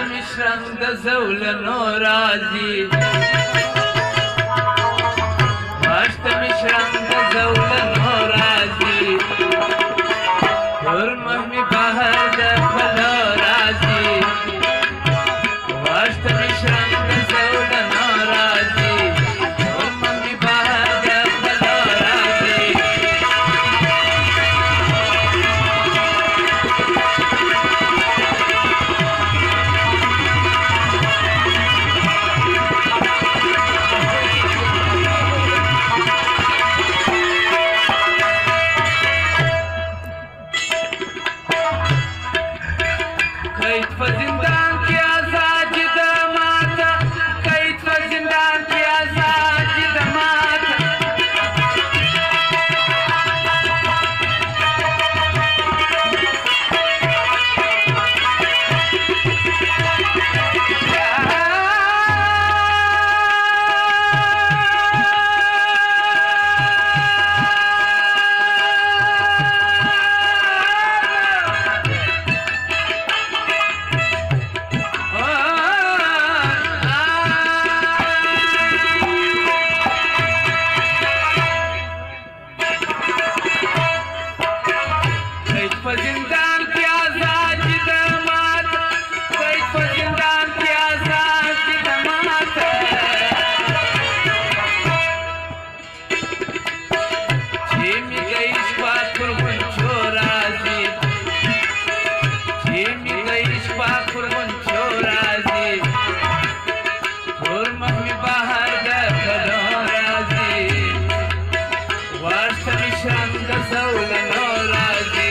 مشرق د زولنو راځي واشت مشرق د زولنو راځي تور مهمي بهر د خلو راځي واشت مشرق د زولنو راځي تور مهمي بهر د خلو راځي قید په زندان کې آزاد د ماته قید په زندان کې آزاد د ماته په زندان کې آزاد د ماته قید په زندان کې آزاد د ماته چې مې گئی شپه پر غونچو راځي چې مې گئی شپه پر غونچو راځي تور مخ مې بهر د خلو راځي واشته مې شرنګ د زولنو راځي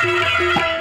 Thank you.